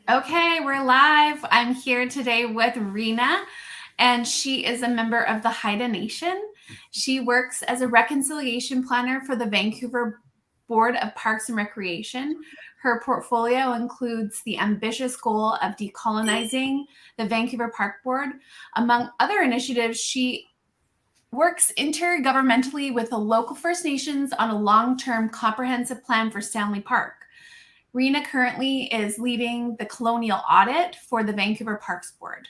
Okay, we're live. I'm here today with Rena, and she is a member of the Haida Nation. She works as a reconciliation planner for the Vancouver Board of Parks and Recreation. Her portfolio includes the ambitious goal of decolonizing the Vancouver Park Board. Among other initiatives, she works intergovernmentally with the local First Nations on a long-term comprehensive plan for Stanley Park. Rena currently is leading the Colonial Audit for the Vancouver Parks Board.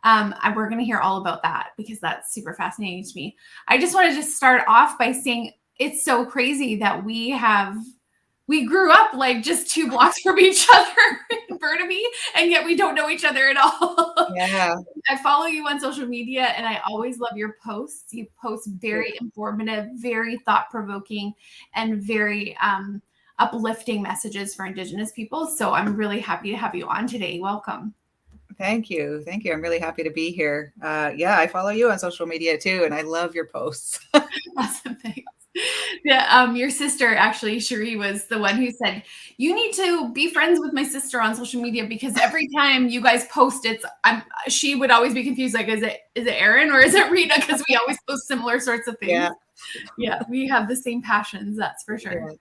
We're going to hear all about that because that's super fascinating to me. I just wanted to start off by saying it's so crazy that we grew up like just 2 blocks from each other in Burnaby, and yet we don't know each other at all. Yeah. I follow you on social media, and I always love your posts. You post very informative, very thought-provoking, and very uplifting messages for Indigenous people. So I'm really happy to have you on today. Welcome. Thank you. Thank you. I'm really happy to be here. Yeah, I follow you on social media too, and I love your posts. Awesome. Thanks. Yeah, your sister, actually, Cherie, was the one who said, you need to be friends with my sister on social media because every time you guys post, she would always be confused. Like, is it Erin or is it Rena? Because we always post similar sorts of things. Yeah, we have the same passions, that's for sure. Yeah.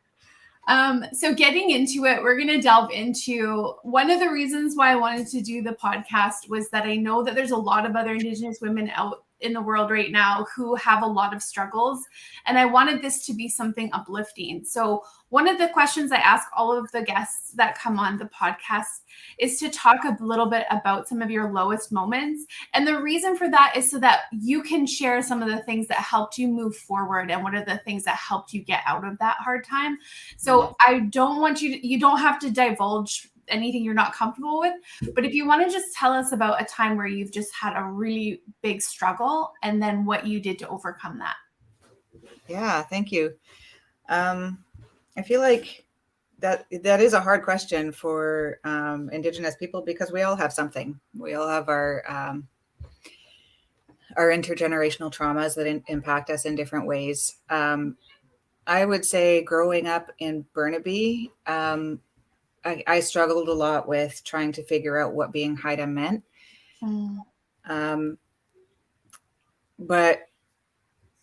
So getting into it, we're going to delve into one of the reasons why I wanted to do the podcast was that I know that there's a lot of other Indigenous women out in the world right now who have a lot of struggles. And I wanted this to be something uplifting. So one of the questions I ask all of the guests that come on the podcast is to talk a little bit about some of your lowest moments. And the reason for that is so that you can share some of the things that helped you move forward and what are the things that helped you get out of that hard time. So I don't want you don't have to divulge anything you're not comfortable with, but if you want to just tell us about a time where you've just had a really big struggle and then what you did to overcome that. Yeah, thank you. I feel like that is a hard question for Indigenous people because we all have something. We all have our intergenerational traumas that impact us in different ways. I would say growing up in Burnaby, I struggled a lot with trying to figure out what being Haida meant. But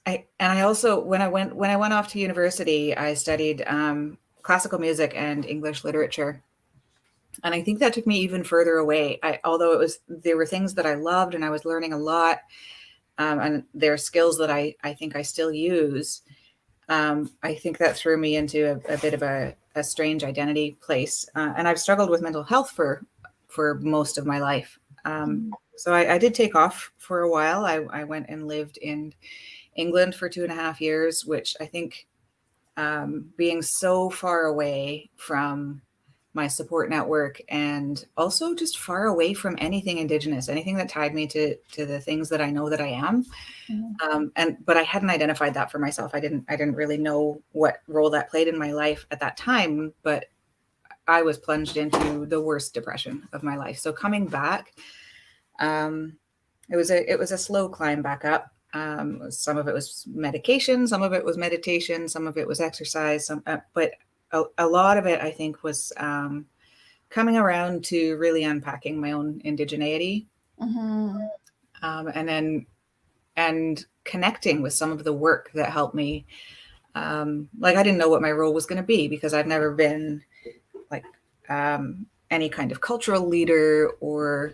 I also, when I went off to university, I studied classical music and English literature. And I think that took me even further away. Although there were things that I loved and I was learning a lot, and there are skills that I think I still use. I think that threw me into a bit of a strange identity place. And I've struggled with mental health for most of my life. So I did take off for a while. I went and lived in England for 2.5 years, which I think being so far away from my support network and also just far away from anything Indigenous, anything that tied me to the things that I know that I am. But I hadn't identified that for myself. I didn't really know what role that played in my life at that time, but I was plunged into the worst depression of my life. So coming back, it was a slow climb back up. Some of it was medication, some of it was meditation, some of it was exercise, but a lot of it, I think, was coming around to really unpacking my own indigeneity, and connecting with some of the work that helped me. Like I didn't know what my role was going to be because I've never been like any kind of cultural leader or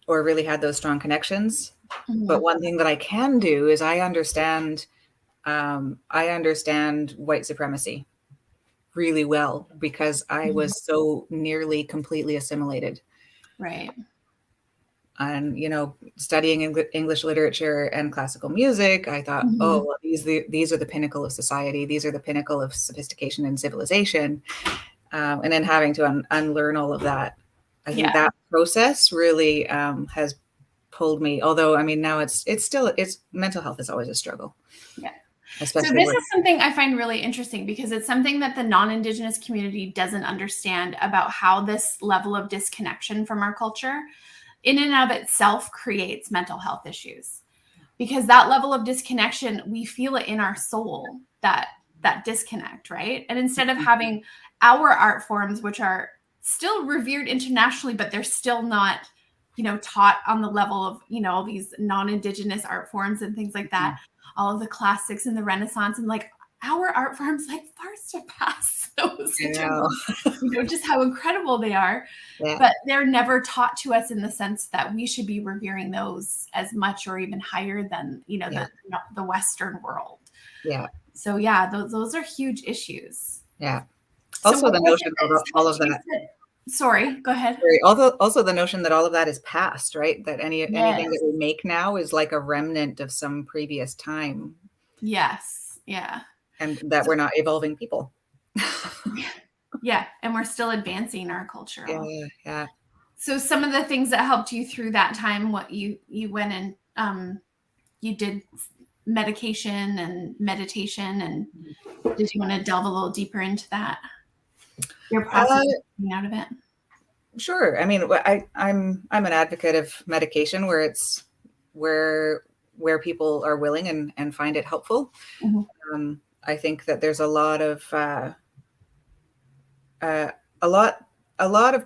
really had those strong connections. But one thing that I can do is I understand white supremacy really well because I was so nearly completely assimilated. Right. And, studying English literature and classical music, I thought, oh, well, these are the pinnacle of society. These are the pinnacle of sophistication and civilization. And then having to unlearn all of that. I think that process really has pulled me. Although, I mean, now it's mental health is always a struggle. Yeah. Especially so this is something I find really interesting because it's something that the non-Indigenous community doesn't understand about how this level of disconnection from our culture in and of itself creates mental health issues. Because that level of disconnection, we feel it in our soul, that disconnect, right? And instead of having our art forms, which are still revered internationally, but they're still not, taught on the level of, all these non-Indigenous art forms and things like that. All of the classics and the Renaissance, and like our art forms like far surpass those in terms of, just how incredible they are. Yeah. But they're never taught to us in the sense that we should be revering those as much or even higher than, the Western world. Yeah. So yeah, those are huge issues. Yeah. Also, so the notion of all of that. Sorry, go ahead. Also the notion that all of that is past, right? That anything that we make now is like a remnant of some previous time. Yes. Yeah. And that we're not evolving people. Yeah. And we're still advancing our culture. Yeah. So some of the things that helped you through that time, what you went and you did medication and meditation, and did you want to delve a little deeper into that? Your process of getting out of it? Sure. I mean, I'm an advocate of medication where it's where people are willing and find it helpful. Mm-hmm. I think that there's a lot of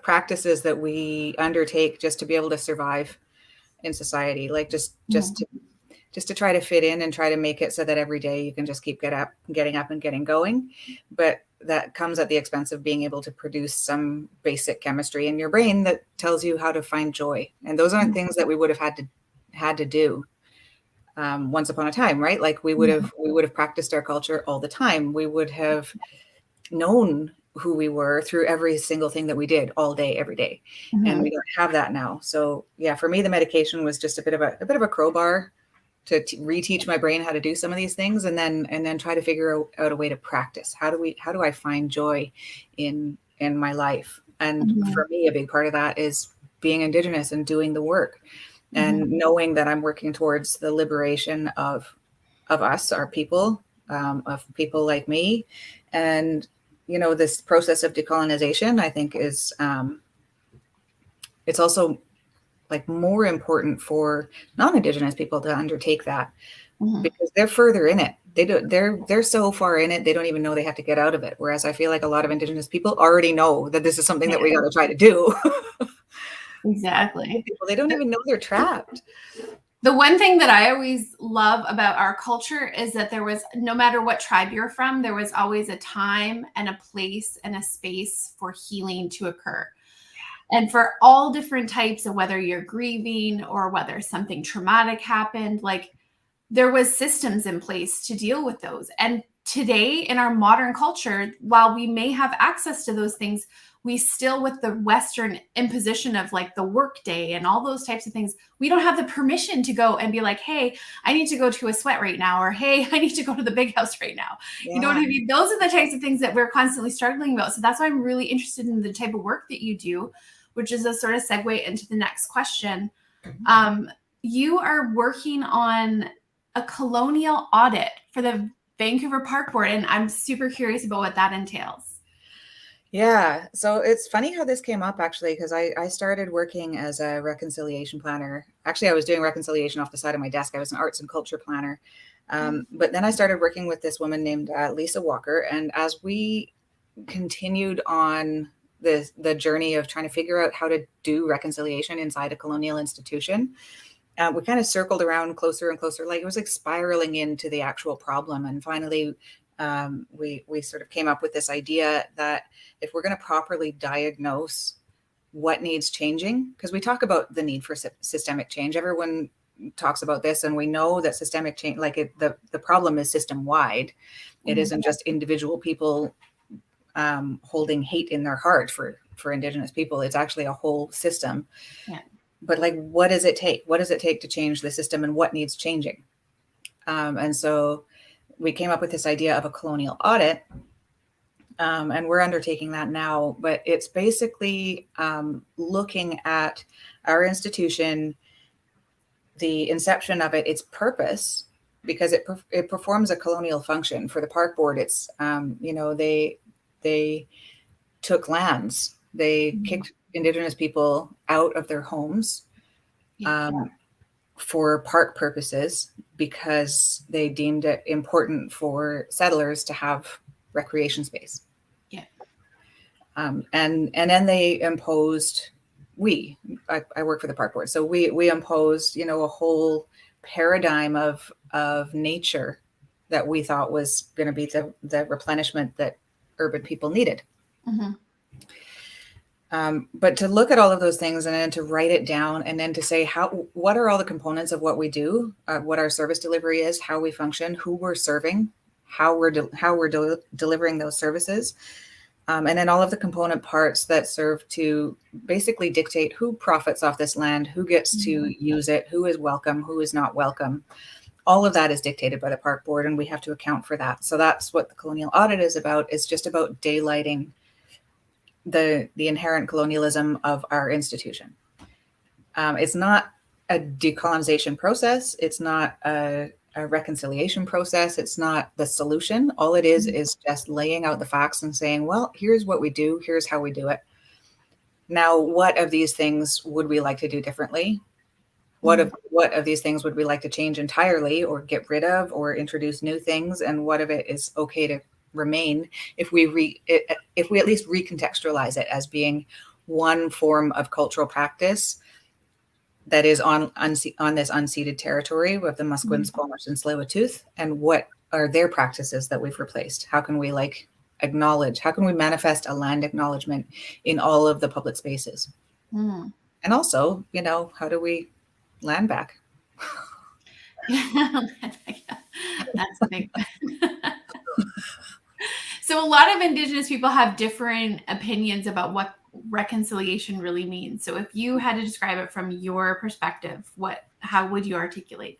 practices that we undertake just to be able to survive in society, like just to try to fit in and try to make it so that every day you can just keep getting up and getting going. But that comes at the expense of being able to produce some basic chemistry in your brain that tells you how to find joy. And those aren't things that we would have had to do once upon a time, right? Like we would have practiced our culture all the time. We would have known who we were through every single thing that we did all day, every day. Mm-hmm. And we don't have that now. So yeah, for me, the medication was just a bit of a crowbar to reteach my brain how to do some of these things, and then try to figure out a way to practice. How do I find joy in my life? And mm-hmm. for me, a big part of that is being Indigenous and doing the work, and mm-hmm. knowing that I'm working towards the liberation of us, our people, of people like me. And this process of decolonization, I think, is it's also like more important for non-Indigenous people to undertake that, mm-hmm. because they're further in it. They're so far in it, they don't even know they have to get out of it. Whereas I feel like a lot of Indigenous people already know that this is something that we got to try to do. Exactly. They don't even know they're trapped. The one thing that I always love about our culture is that there was, no matter what tribe you're from, there was always a time and a place and a space for healing to occur. And for all different types of, whether you're grieving or whether something traumatic happened, like there was systems in place to deal with those. And today in our modern culture, while we may have access to those things, we still, with the Western imposition of like the workday and all those types of things, we don't have the permission to go and be like, hey, I need to go to a sweat right now, or hey, I need to go to the big house right now. Yeah. You know what I mean? Those are the types of things that we're constantly struggling about. So that's why I'm really interested in the type of work that you do, which is a sort of segue into the next question. You are working on a colonial audit for the Vancouver Park Board, and I'm super curious about what that entails. Yeah, so it's funny how this came up, actually, because I started working as a reconciliation planner. Actually, I was doing reconciliation off the side of my desk. I was an arts and culture planner. But then I started working with this woman named Lisa Walker. And as we continued on the journey of trying to figure out how to do reconciliation inside a colonial institution, we kind of circled around closer and closer. Like it was like spiraling into the actual problem. And finally, we sort of came up with this idea that if we're going to properly diagnose what needs changing, because we talk about the need for systemic change. Everyone talks about this, and we know that systemic change, like the problem is system wide. Mm-hmm. It isn't just individual people holding hate in their heart for Indigenous people. It's actually a whole system. Yeah. But like, what does it take? What does it take to change the system, and what needs changing? And so we came up with this idea of a colonial audit, and we're undertaking that now. But it's basically looking at our institution, the inception of it, its purpose, because it performs a colonial function. For the park board, it's they took lands, they mm-hmm. kicked Indigenous people out of their homes for park purposes, because they deemed it important for settlers to have recreation space. Yeah. And then they imposed, I work for the park board, so we imposed, you know, a whole paradigm of nature that we thought was going to be the replenishment that urban people needed. Mhm. But to look at all of those things and then to write it down and then to say what are all the components of what we do, what our service delivery is, how we function, who we're serving, how we're delivering those services, and then all of the component parts that serve to basically dictate who profits off this land, who gets to use it, who is welcome, who is not welcome. All of that is dictated by the park board, and we have to account for that. So that's what the Colonial Audit is about. It's just about daylighting the inherent colonialism of our institution. It's not a decolonization process. It's not a reconciliation process. It's not the solution. All it is just laying out the facts and saying, well, here's what we do. Here's how we do it. Now, what of these things would we like to do differently? What of these things would we like to change entirely or get rid of or introduce new things? And what of it is okay to remain if we at least recontextualize it as being one form of cultural practice that is on this unceded territory of the Musqueam, Squamish, and Tsleil-Waututh, and what are their practices that we've replaced? How can we acknowledge? How can we manifest a land acknowledgement in all of the public spaces? And also, you know, how do we land back? That's a big one. So a lot of Indigenous people have different opinions about what reconciliation really means. So if you had to describe it from your perspective, how would you articulate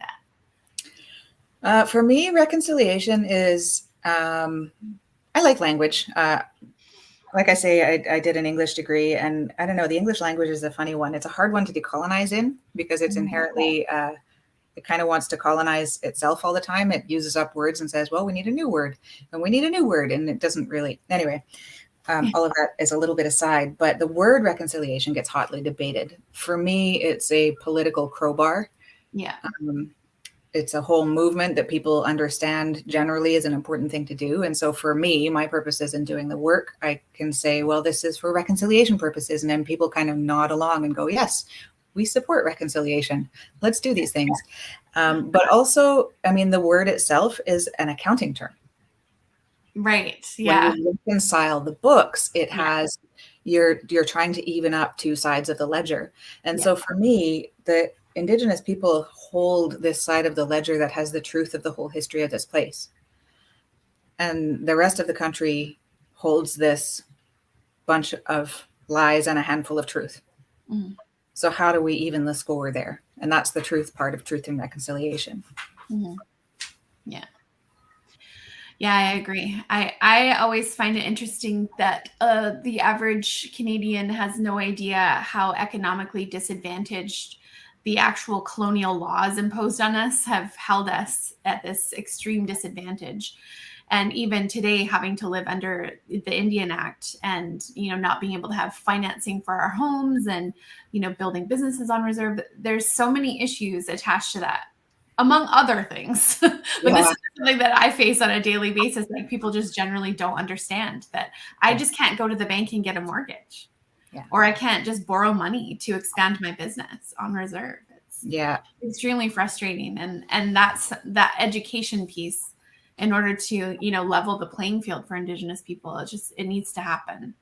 that? For me, reconciliation is, I like language. Like I say, I did an English degree, and I don't know, the English language is a funny one. It's a hard one to decolonize in because it's inherently, it kind of wants to colonize itself all the time. It uses up words and says, well, we need a new word and we need a new word. And it doesn't really, anyway, all of that is a little bit aside, but the word reconciliation gets hotly debated. For me, it's a political crowbar. Yeah. It's a whole movement that people understand generally is an important thing to do. And so for me, my purposes in doing the work, I can say, well, this is for reconciliation purposes. And then people kind of nod along and go, yes, we support reconciliation. Let's do these things. But also, I mean, the word itself is an accounting term. Right. Yeah. When you reconcile the books, it has, you're trying to even up two sides of the ledger. And so for me, the Indigenous people hold this side of the ledger that has the truth of the whole history of this place. And the rest of the country holds this bunch of lies and a handful of truth. So how do we even the score there? And that's the truth part of truth and reconciliation. Yeah. Yeah, I agree. I always find it interesting that the average Canadian has no idea how economically disadvantaged the actual colonial laws imposed on us have held us at this extreme disadvantage. And even today, having to live under the Indian Act and, you know, not being able to have financing for our homes and, you know, building businesses on reserve, there's so many issues attached to that, among other things. But this is something that I face on a daily basis. Like, people just generally don't understand that I just can't go to the bank and get a mortgage. Or I can't just borrow money to expand my business on reserve. It's extremely frustrating. And that's that education piece in order to, you know, level the playing field for Indigenous people. It needs to happen.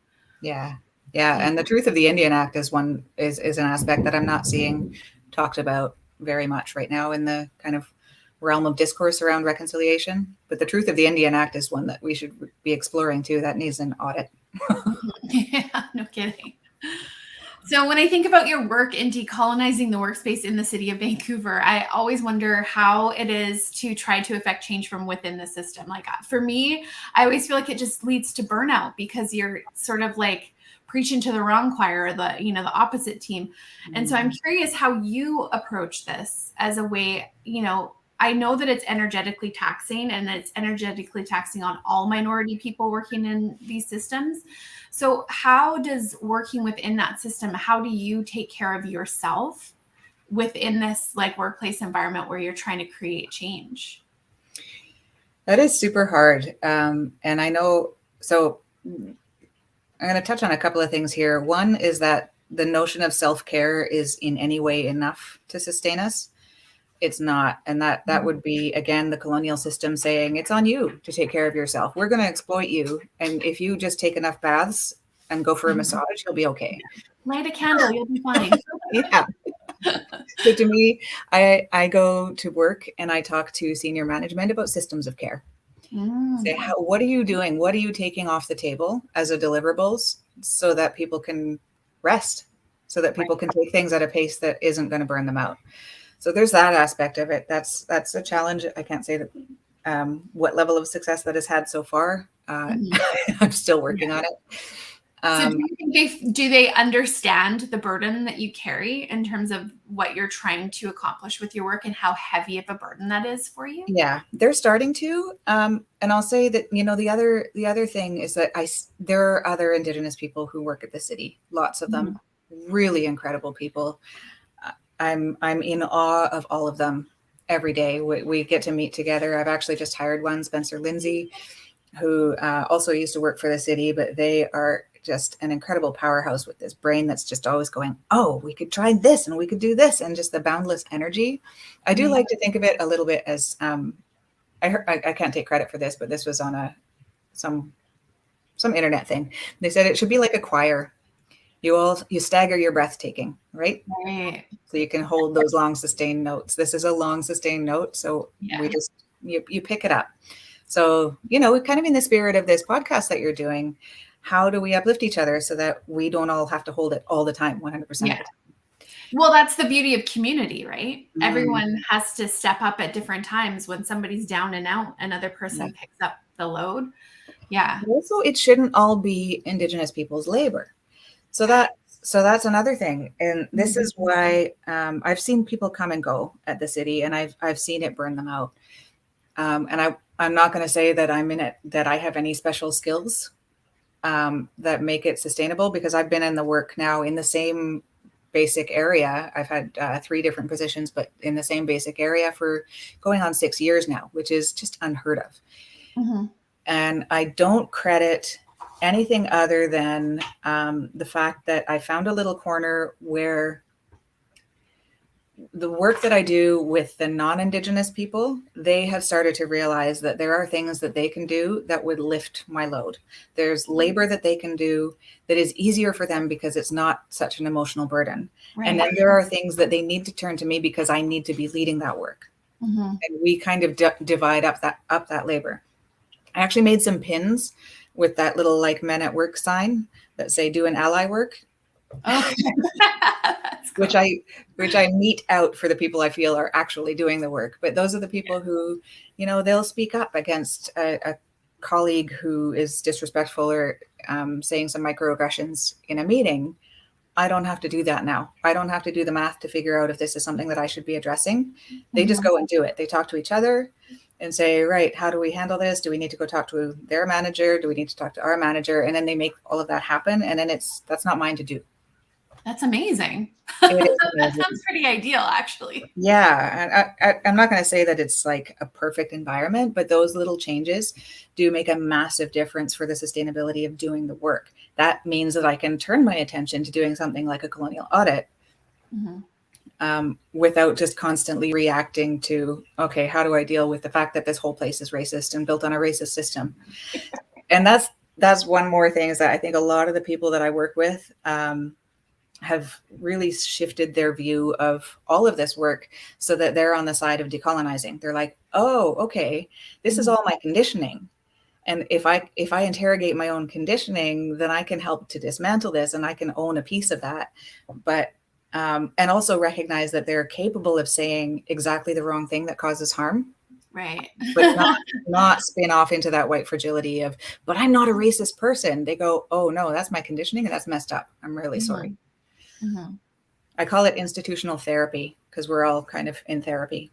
Yeah. And the truth of the Indian Act is an aspect that I'm not seeing talked about very much right now in the kind of realm of discourse around reconciliation. But the truth of the Indian Act is one that we should be exploring too. That needs an audit. Yeah, no kidding. So when I think about your work in decolonizing the workspace in the city of Vancouver, I always wonder how it is to try to affect change from within the system. Like, for me, I always feel like it just leads to burnout because you're sort of like preaching to the wrong choir, or the opposite team. And so I'm curious how you approach this as a way, you know, I know that it's energetically taxing, and it's energetically taxing on all minority people working in these systems. So how does working within that system, how do you take care of yourself within this like workplace environment where you're trying to create change? That is super hard. And I know, so I'm going to touch on a couple of things here. One is that the notion of self-care is in any way enough to sustain us. It's not. And that would be, again, the colonial system saying it's on you to take care of yourself. We're going to exploit you. And if you just take enough baths and go for a massage, you'll be okay. Light a candle, you'll be fine. Yeah. So to me, I go to work and I talk to senior management about systems of care. Say, what are you doing? What are you taking off the table as a deliverables so that people can rest, so that people can take things at a pace that isn't going to burn them out? So there's that aspect of it. That's a challenge. I can't say that what level of success that has had so far. I'm still working on it. So do they understand the burden that you carry in terms of what you're trying to accomplish with your work and how heavy of a burden that is for you? Yeah, they're starting to. And I'll say that, the other thing is that there are other Indigenous people who work at the city, lots of them, really incredible people. I'm in awe of all of them every day. We get to meet together. I've actually just hired one, Spencer Lindsay, who also used to work for the city, but they are just an incredible powerhouse with this brain that's just always going, oh, we could try this and we could do this, and just the boundless energy. I do like to think of it a little bit as I can't take credit for this, but this was on some internet thing. They said it should be like a choir. You stagger your breathtaking, right? Right. So you can hold those long sustained notes. This is a long sustained note, so we just you pick it up. So, kind of in the spirit of this podcast that you're doing, how do we uplift each other so that we don't all have to hold it all the time, 100% of the time? Well, that's the beauty of community, right? Everyone has to step up at different times. When somebody's down and out, another person picks up the load. Yeah. Also, it shouldn't all be Indigenous people's labor. So that's another thing. And this is why I've seen people come and go at the city, and I've seen it burn them out. And I'm not going to say that I'm in it, that I have any special skills that make it sustainable, because I've been in the work now in the same basic area. I've had 3 different positions, but in the same basic area for going on 6 years now, which is just unheard of. And I don't credit anything other than the fact that I found a little corner where the work that I do with the non-Indigenous people, they have started to realize that there are things that they can do that would lift my load. There's labor that they can do that is easier for them because it's not such an emotional burden. Right. And then there are things that they need to turn to me because I need to be leading that work. And we kind of divide up that labor. I actually made some pins with that little like men at work sign that say do an ally work. Okay. Cool. which I mete out for the people I feel are actually doing the work. But those are the people who, they'll speak up against a colleague who is disrespectful or saying some microaggressions in a meeting. I don't have to do that now. I don't have to do the math to figure out if this is something that I should be addressing. They just go and do it. They talk to each other and say, right, how do we handle this? Do we need to go talk to their manager? Do we need to talk to our manager? And then they make all of that happen. And then that's not mine to do. That's amazing. That sounds pretty ideal, actually. Yeah. I'm not going to say that it's like a perfect environment, but those little changes do make a massive difference for the sustainability of doing the work. That means that I can turn my attention to doing something like a colonial audit without just constantly reacting to, okay, how do I deal with the fact that this whole place is racist and built on a racist system? And that's one more thing, is that I think a lot of the people that I work with have really shifted their view of all of this work so that they're on the side of decolonizing. They're like, oh, okay, this is all my conditioning. And if I interrogate my own conditioning, then I can help to dismantle this and I can own a piece of that. But, and also recognize that they're capable of saying exactly the wrong thing that causes harm. Right. But not spin off into that white fragility of, but I'm not a racist person. They go, oh no, that's my conditioning and that's messed up. I'm really sorry. I call it institutional therapy because we're all kind of in therapy.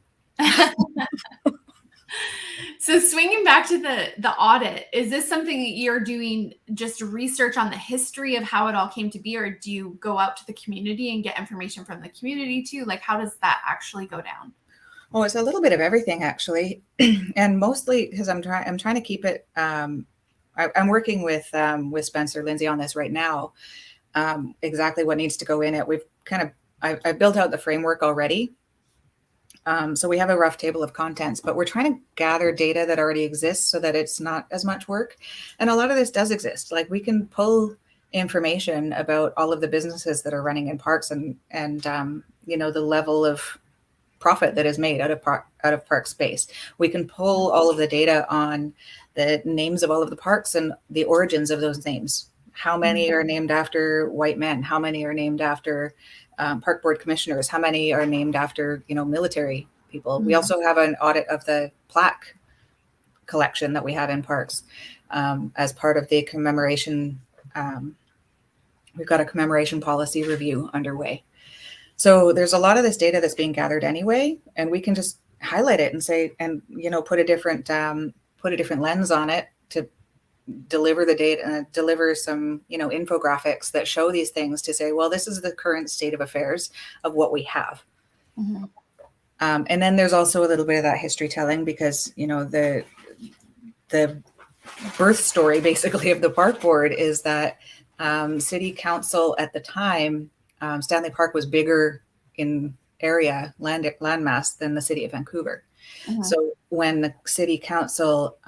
So swinging back to the audit, is this something that you're doing just research on the history of how it all came to be, or do you go out to the community and get information from the community too? Like, how does that actually go down? Oh, it's a little bit of everything, actually. And mostly because I'm trying to keep it, I'm working with Spencer Lindsay on this right now. Exactly what needs to go in it. I've built out the framework already. So we have a rough table of contents, but we're trying to gather data that already exists so that it's not as much work. And a lot of this does exist. Like we can pull information about all of the businesses that are running in parks and the level of profit that is made out of park space. We can pull all of the data on the names of all of the parks and the origins of those names. How many are named after white men? How many are named after park board commissioners? How many are named after, military people? We also have an audit of the plaque collection that we have in parks as part of the commemoration. We've got a commemoration policy review underway. So there's a lot of this data that's being gathered anyway, and we can just highlight it and say, and put a different lens on it to deliver the data and deliver some infographics that show these things to say, well, this is the current state of affairs of what we have. And then there's also a little bit of that history telling, because the birth story basically of the park board is that city council at the time, Stanley Park was bigger in area landmass than the city of Vancouver. So when the city council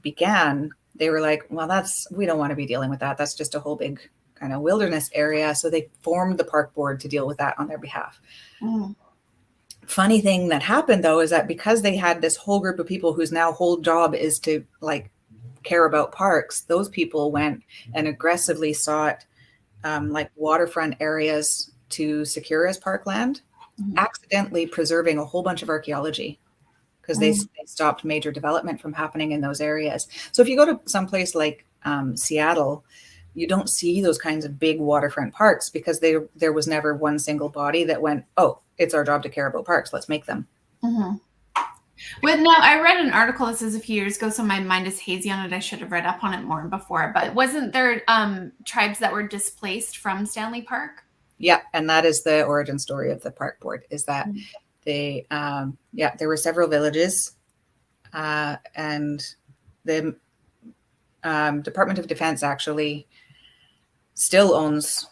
began, they were like, well, we don't want to be dealing with that. That's just a whole big kind of wilderness area. So they formed the park board to deal with that on their behalf. Funny thing that happened though, is that because they had this whole group of people whose now whole job is to care about parks, those people went and aggressively sought waterfront areas to secure as parkland, accidentally preserving a whole bunch of archaeology, because they stopped major development from happening in those areas. So if you go to someplace like Seattle, you don't see those kinds of big waterfront parks, because there was never one single body that went, oh, it's our job to care about parks, let's make them. Now, I read an article, this is a few years ago, so my mind is hazy on it. I should have read up on it more before, but wasn't there tribes that were displaced from Stanley Park? Yeah, and that is the origin story of the park board, is that there were several villages, and the Department of Defense actually still owns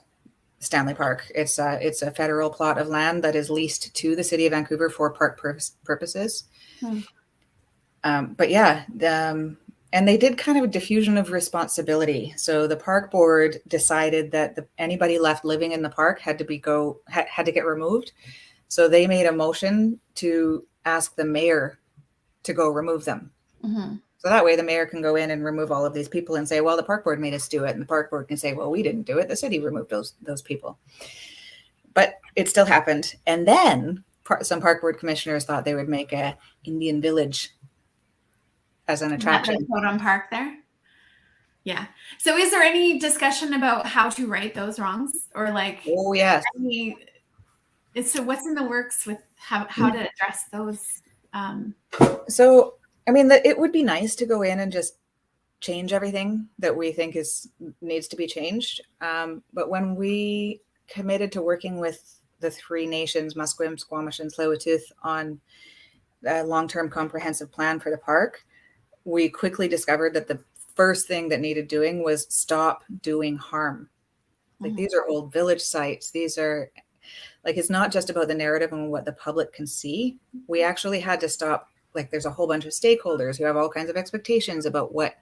Stanley Park. It's a federal plot of land that is leased to the City of Vancouver for park purposes. But yeah, and they did kind of a diffusion of responsibility. So the park board decided that anybody left living in the park had to get removed. So they made a motion to ask the mayor to go remove them. So that way the mayor can go in and remove all of these people and say, well, the park board made us do it. And the park board can say, well, we didn't do it. The city removed those people. But it still happened. And then some park board commissioners thought they would make a Indian village as an attraction. Totem Park there. Yeah. So is there any discussion about how to right those wrongs, or Oh yes. So what's in the works with how to address those? So I mean, it would be nice to go in and just change everything that we think needs to be changed. But when we committed to working with the three nations, Musqueam, Squamish, and Tsleil-Waututh, on a long-term comprehensive plan for the park, we quickly discovered that the first thing that needed doing was stop doing harm. These are old village sites. These are it's not just about the narrative and what the public can see. We actually had to stop. There's a whole bunch of stakeholders who have all kinds of expectations about what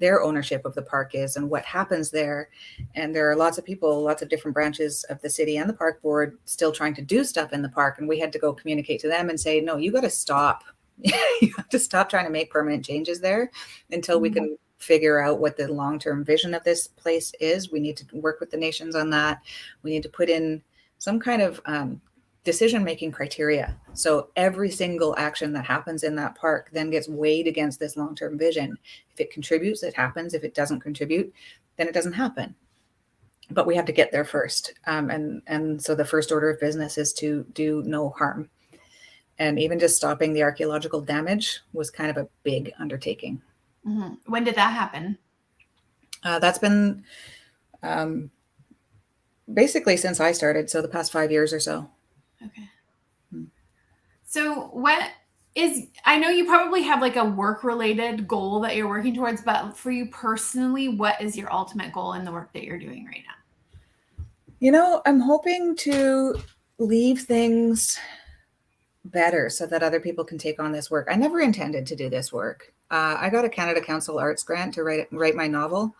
their ownership of the park is and what happens there. And there are lots of people, lots of different branches of the city and the park board still trying to do stuff in the park. And we had to go communicate to them and say, no, you got to stop. You have to stop trying to make permanent changes there until we can figure out what the long-term vision of this place is. We need to work with the nations on that. We need to put in some kind of decision-making criteria. So every single action that happens in that park then gets weighed against this long-term vision. If it contributes, it happens. If it doesn't contribute, then it doesn't happen. But we have to get there first. And so the first order of business is to do no harm. And even just stopping the archaeological damage was kind of a big undertaking. When did that happen? That's been basically since I started. So the past 5 years or so. Okay. So what I know you probably have like a work related goal that you're working towards, but for you personally, what is your ultimate goal in the work that you're doing right now? I'm hoping to leave things better so that other people can take on this work. I never intended to do this work. I got a Canada Council Arts grant to write my novel.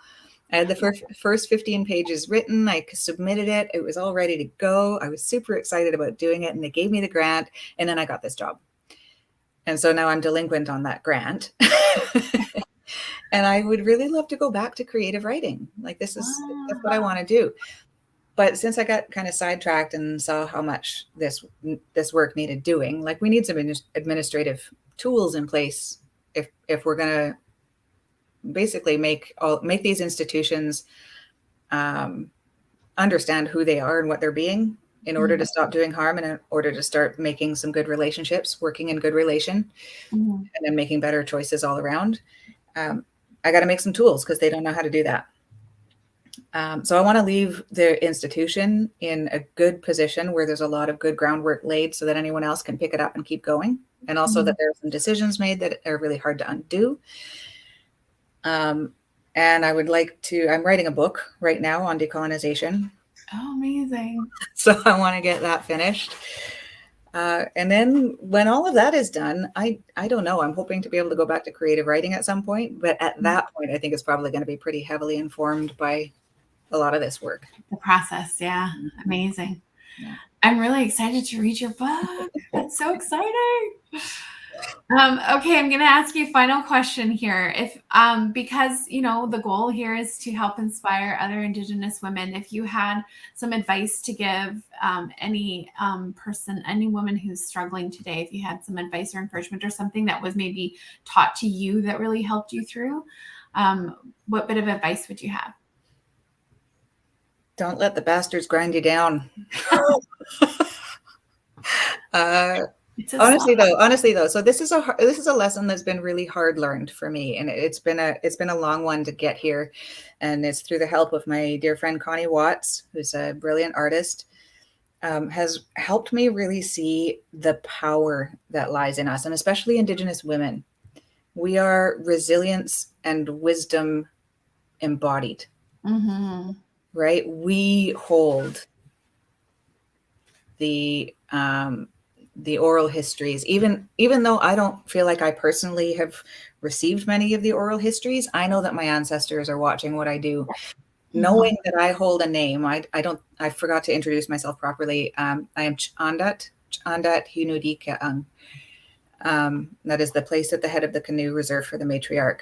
I had the first 15 pages written. I submitted it. It was all ready to go. I was super excited about doing it, and they gave me the grant, and then I got this job. And so now I'm delinquent on that grant. And I would really love to go back to creative writing. Like that's what I want to do. But since I got kind of sidetracked and saw how much this work needed doing, like we need some administrative tools in place if we're going to basically make these institutions understand who they are and what they're being in order to stop doing harm and in order to start making some good relationships, working in good relation, and then making better choices all around. I got to make some tools because they don't know how to do that. So I want to leave the institution in a good position where there's a lot of good groundwork laid so that anyone else can pick it up and keep going. And also that there are some decisions made that are really hard to undo. And I would like to, I'm writing a book right now on decolonization. Oh, amazing. So I want to get that finished. And then when all of that is done, I don't know, I'm hoping to be able to go back to creative writing at some point. But at that point, I think it's probably going to be pretty heavily informed by a lot of this work. The process. Yeah. Amazing. Yeah. I'm really excited to read your book. That's so exciting. Okay, I'm going to ask you a final question here. If, because, the goal here is to help inspire other Indigenous women. If you had some advice to give any person, any woman who's struggling today, if you had some advice or encouragement or something that was maybe taught to you that really helped you through, what bit of advice would you have? Don't let the bastards grind you down. Honestly though, so this is a lesson that's been really hard learned for me, and it's been a long one to get here, and it's through the help of my dear friend Connie Watts, who's a brilliant artist, has helped me really see the power that lies in us, and especially Indigenous women. We are resilience and wisdom embodied. Right? We hold the oral histories, even though I don't feel like I personally have received many of the oral histories. I know that my ancestors are watching what I do. Knowing that I hold a name, I forgot to introduce myself properly. I am Chandat Hinudikeang. That is the place at the head of the canoe reserved for the matriarch.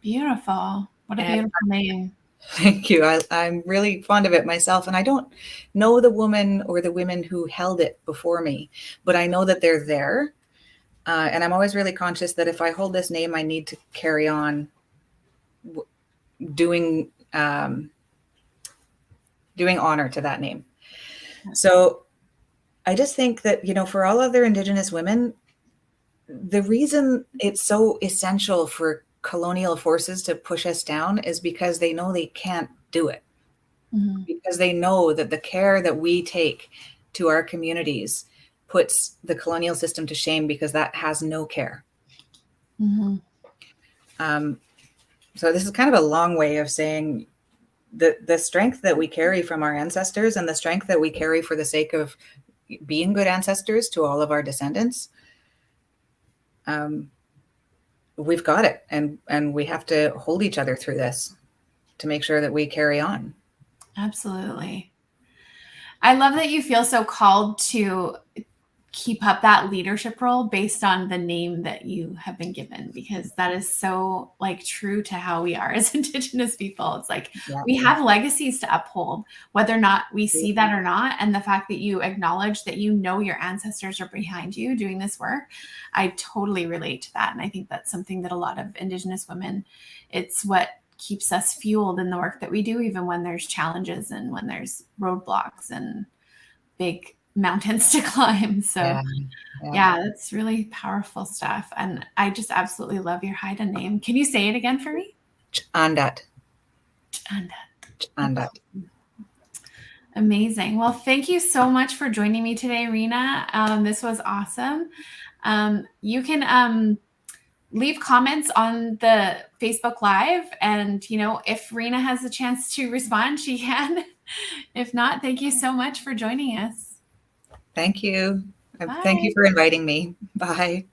Beautiful. What a beautiful name. Thank you. I'm really fond of it myself. And I don't know the woman or the women who held it before me, but I know that they're there. And I'm always really conscious that if I hold this name, I need to carry on doing honor to that name. So I just think that, for all other Indigenous women, the reason it's so essential for colonial forces to push us down is because they know they can't do it. Because they know that the care that we take to our communities puts the colonial system to shame, because that has no care. So this is kind of a long way of saying the strength that we carry from our ancestors and the strength that we carry for the sake of being good ancestors to all of our descendants. We've got it, and we have to hold each other through this to make sure that we carry on. Absolutely. I love that you feel so called to keep up that leadership role based on the name that you have been given, because that is so true to how we are as Indigenous people. It's we have legacies to uphold, whether or not we see that or not. And the fact that you acknowledge that your ancestors are behind you doing this work, I totally relate to that. And I think that's something that a lot of Indigenous women, it's what keeps us fueled in the work that we do, even when there's challenges and when there's roadblocks and big mountains to climb. So yeah, that's really powerful stuff. And I just absolutely love your Haida name. Can you say it again for me? Chandat. Amazing. Well, thank you so much for joining me today, Rena. This was awesome. You can leave comments on the Facebook Live. And, if Rena has a chance to respond, she can. If not, thank you so much for joining us. Thank you. Bye. Thank you for inviting me. Bye.